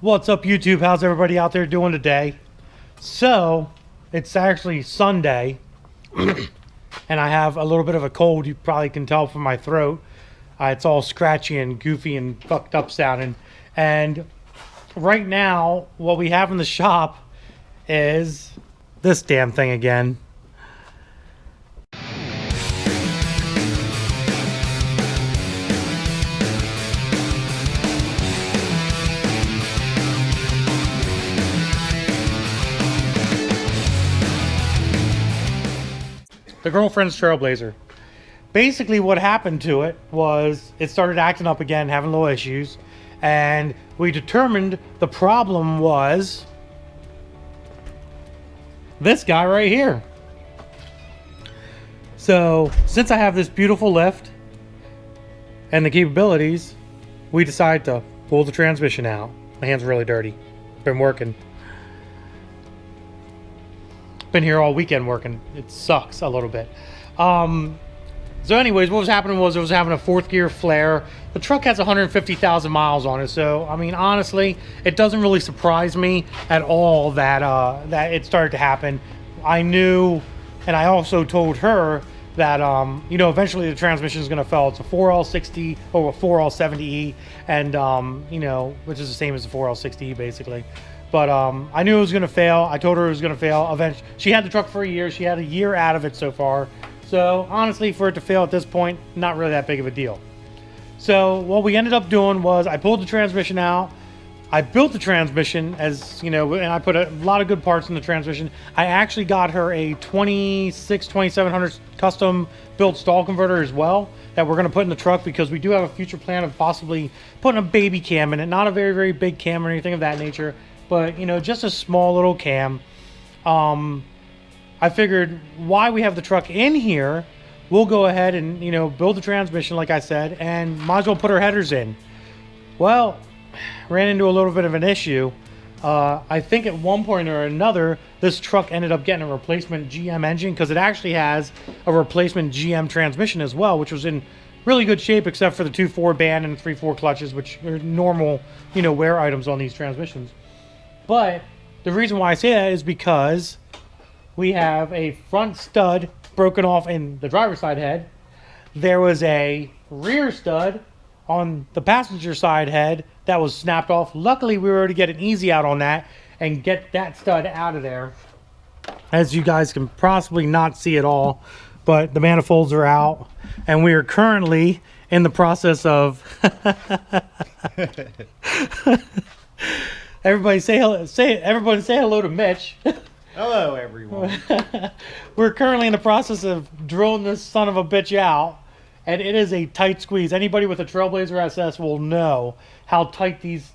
What's up, YouTube? How's everybody out there doing today? So, it's actually Sunday, and I have a little bit of a cold. You probably can tell from my throat. It's all scratchy and goofy and fucked up sounding. And right now, what we have in the shop is this damn thing again. The girlfriend's Trailblazer. Basically what happened to it was it started acting up again, having little issues, and we determined the problem was this guy right here. So since I have this beautiful lift and the capabilities, we decided to pull the transmission out. My hand's really dirty. Been working. Been here all weekend working. It sucks a little bit. So anyways, what was happening was it was having a fourth gear flare. The truck has 150,000 miles on it, so I mean, honestly, it doesn't really surprise me at all that that it started to happen. I knew, and I also told her that you know, eventually the transmission is going to fail. It's a 4L60 or a 4L70E, and you know, which is the same as the 4L60E basically. But I knew it was going to fail. I told her it was going to fail. Eventually, she had the truck for a year. She had a year out of it so far. So honestly, for it to fail at this point, not really that big of a deal. So what we ended up doing was I pulled the transmission out. I built the transmission, as you know, and I put a lot of good parts in the transmission. I actually got her a 2700 custom built stall converter as well that we're going to put in the truck, because we do have a future plan of possibly putting a baby cam in it. Not a very, very big cam or anything of that nature, but you know, just a small little cam. I figured, why we have the truck in here, we'll go ahead and, you know, build the transmission like I said, and might as well put our headers in. Well, ran into a little bit of an issue. I think at one point or another, this truck ended up getting a replacement GM engine, because it actually has a replacement GM transmission as well, which was in really good shape except for the 2/4 band and 3/4 clutches, which are normal, you know, wear items on these transmissions. But the reason why I say that is because we have a front stud broken off in the driver's side head. There was a rear stud on the passenger side head that was snapped off. Luckily, we were able to get an easy out on that and get that stud out of there. As you guys can possibly not see at all, but the manifolds are out, and we are currently in the process of everybody say hello, everybody say hello to Mitch. Hello, everyone. We're currently in the process of drilling this son of a bitch out, and it is a tight squeeze. Anybody with a Trailblazer SS will know how tight these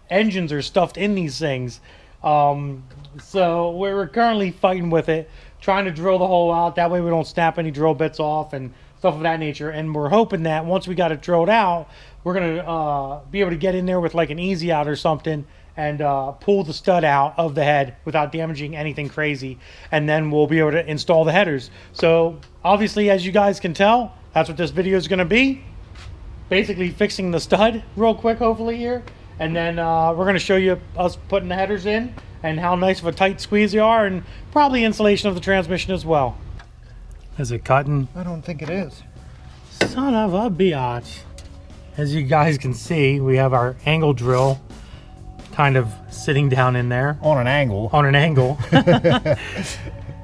engines are stuffed in these things. So we're currently fighting with it, trying to drill the hole out. That way we don't snap any drill bits off and stuff of that nature. And we're hoping that once we got it drilled out, we're gonna be able to get in there with like an easy out or something and pull the stud out of the head without damaging anything crazy, and then we'll be able to install the headers. So obviously, as you guys can tell, that's what this video is going to be. Basically fixing the stud real quick, hopefully here, and then we're going to show you us putting the headers in and how nice of a tight squeeze they are, and probably installation of the transmission as well. Is it cutting? I don't think it is. Son of a biatch. As you guys can see, we have our angle drill kind of sitting down in there On an angle.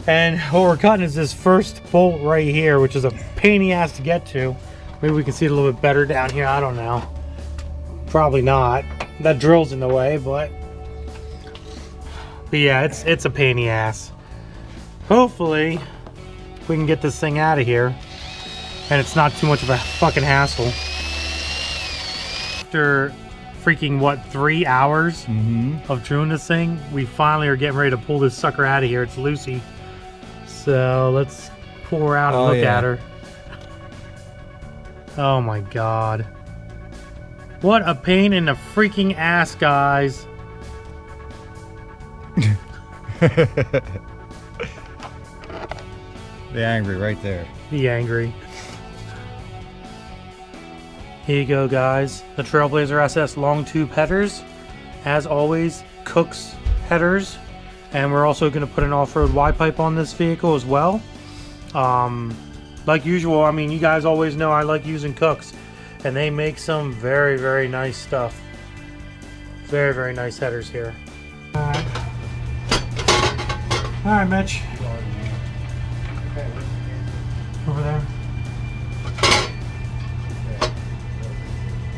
And what we're cutting is this first bolt right here, which is a pain in the ass to get to. Maybe we can see it a little bit better down here. I don't know, probably not. That drill's in the way, but yeah, it's a pain in the ass. Hopefully we can get this thing out of here and it's not too much of a fucking hassle. After freaking what, 3 hours of doing this thing, we finally are getting ready to pull this sucker out of here. It's Lucy, so let's pull her out and look at her. Oh my god, what a pain in the freaking ass, guys. The angry right there. The angry. Here you go, guys. The Trailblazer SS long tube headers as always, Cook's headers, and we're also going to put an off-road Y-pipe on this vehicle as well. Like usual, I mean, you guys always know I like using Cook's, and they make some very, very nice stuff. Very, very nice headers here. Alright, Mitch. Over there.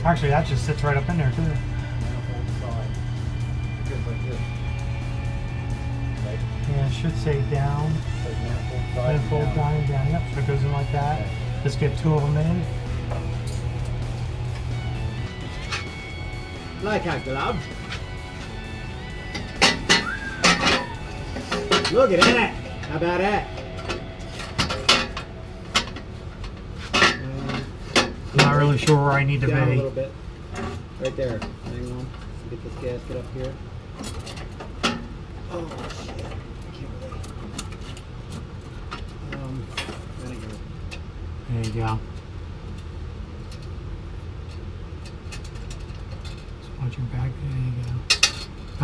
Actually, that just sits right up in there, too. Yeah, it should say down. Manifold down. Yep, so it goes in like that. Just get 2 of them in. Like a glove. Look at that. How about that? I'm not really sure where I need to Down be. a little bit. Right there. Hang on. Get this gasket up here. Oh shit. I can't believe. Vinegar. There you go. Just watch your back. There you go.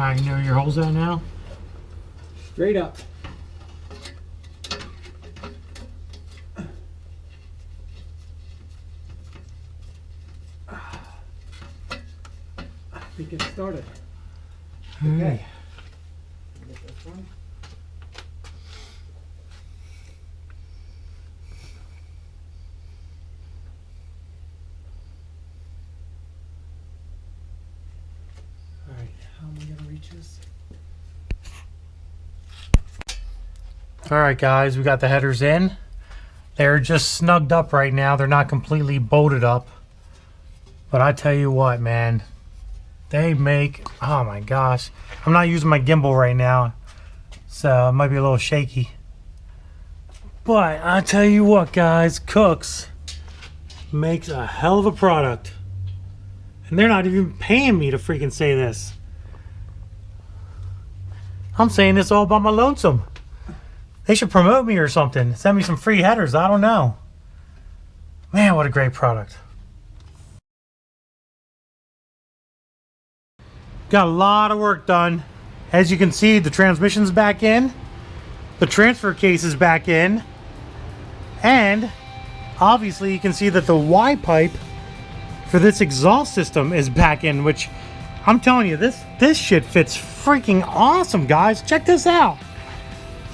Alright, you know where your hole's at now? Straight up. I think it started. Okay. Get this one. Alright, how am I going to reach this? Alright guys, we got the headers in. They're just snugged up right now. They're not completely bolted up. But I tell you what, man. They make, oh my gosh. I'm not using my gimbal right now, so it might be a little shaky. But I tell you what, guys, Cook's makes a hell of a product. And they're not even paying me to freaking say this. I'm saying this all by my lonesome. They should promote me or something. Send me some free headers. I don't know. Man, what a great product. Got a lot of work done. As you can see, the transmission's back in. The transfer case is back in. And obviously you can see that the Y-pipe for this exhaust system is back in, which I'm telling you, this shit fits freaking awesome, guys. Check this out.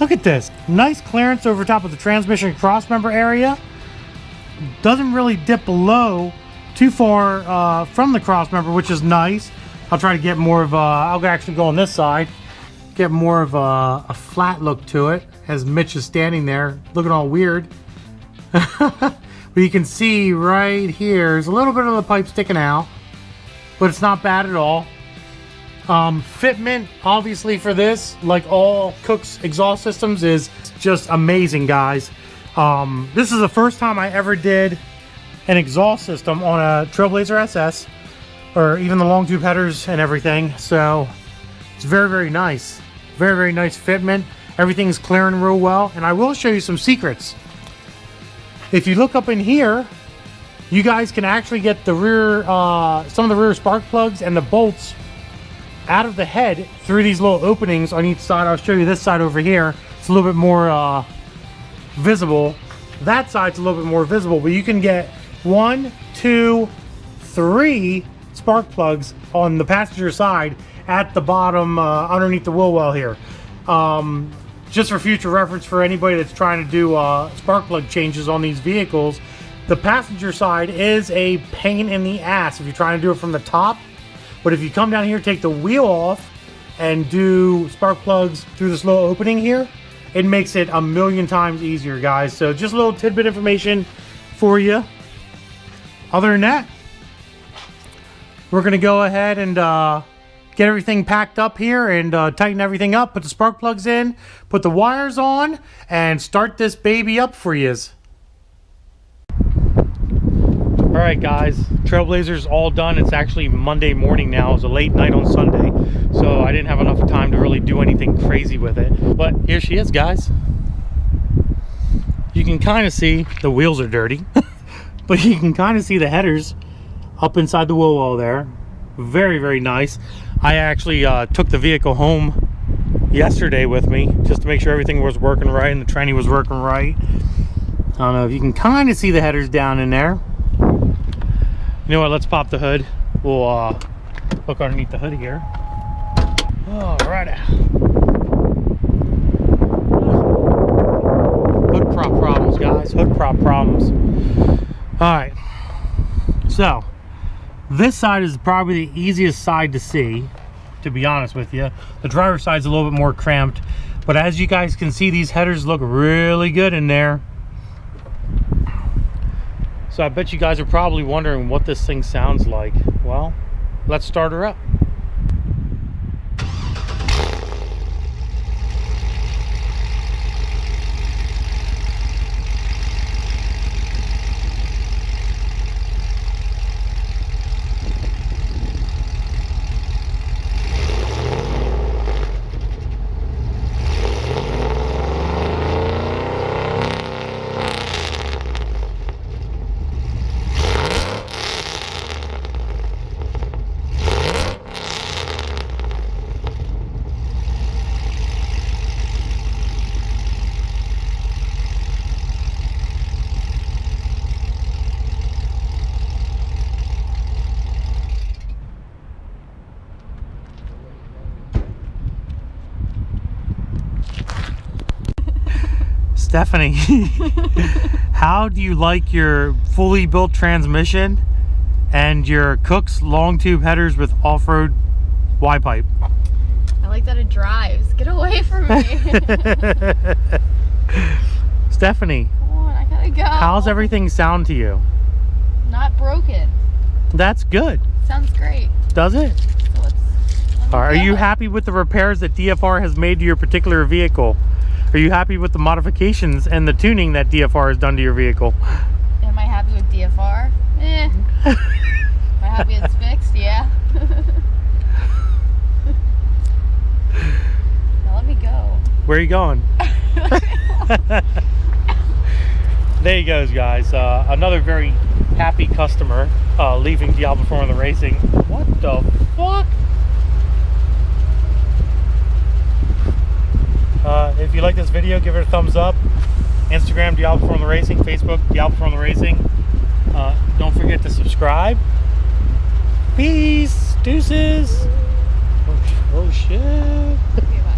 Look at this. Nice clearance over top of the transmission crossmember area. Doesn't really dip below too far from the crossmember, which is nice. I'll try to get more of a, I'll actually go on this side, get more of a flat look to it as Mitch is standing there looking all weird. But you can see right here, there's a little bit of the pipe sticking out, but it's not bad at all. Fitment, obviously, for this, like all Cook's exhaust systems, is just amazing, guys. This is the first time I ever did an exhaust system on a Trailblazer SS, or even the long tube headers and everything. So it's very, very nice. Very, very nice fitment. Everything's clearing real well. And I will show you some secrets. If you look up in here, you guys can actually get the rear, some of the rear spark plugs and the bolts out of the head through these little openings on each side. I'll show you this side over here. It's a little bit more visible. That side's a little bit more visible, but you can get 1, 2, 3 spark plugs on the passenger side at the bottom underneath the wheel well here. Just for future reference for anybody that's trying to do spark plug changes on these vehicles, the passenger side is a pain in the ass if you're trying to do it from the top. But if you come down here, take the wheel off and do spark plugs through this little opening here, it makes it a million times easier, guys. So just a little tidbit information for you. Other than that, we're going to go ahead and get everything packed up here and tighten everything up, put the spark plugs in, put the wires on, and start this baby up for yous. Alright guys, Trailblazer's all done. It's actually Monday morning now. It was a late night on Sunday, so I didn't have enough time to really do anything crazy with it. But here she is, guys. You can kind of see the wheels are dirty, but you can kind of see the headers up inside the wheel well there. Very, very nice. I actually took the vehicle home yesterday with me just to make sure everything was working right and the tranny was working right. I don't know if you can kind of see the headers down in there. You know what, let's pop the hood. We'll look underneath the hood here. All right. Hood prop problems, guys. Hood prop problems. All right. So this side is probably the easiest side to see, to be honest with you. The driver's side's a little bit more cramped, but as you guys can see, these headers look really good in there. So I bet you guys are probably wondering what this thing sounds like. Well, let's start her up. Stephanie, how do you like your fully built transmission and your Cook's long tube headers with off-road Y-pipe? I like that it drives. Get away from me. Stephanie, Come on, I gotta go. how's everything sound to you? Not broken. That's good. Sounds great. Does it? So let me Are go. you happy with the repairs that DFR has made to your particular vehicle? Are you happy with the modifications and the tuning that DFR has done to your vehicle? Am I happy with DFR? Eh. Am I happy it's fixed? Yeah. Now let me go. Where are you going? There he goes, guys. Another very happy customer leaving Diablo Performance Racing. What the fuck? If you like this video, give it a thumbs up. Instagram, Diablo Performance Racing. Facebook, Diablo Performance Racing. Don't forget to subscribe. Peace. Deuces. Oh shit. Okay, bye.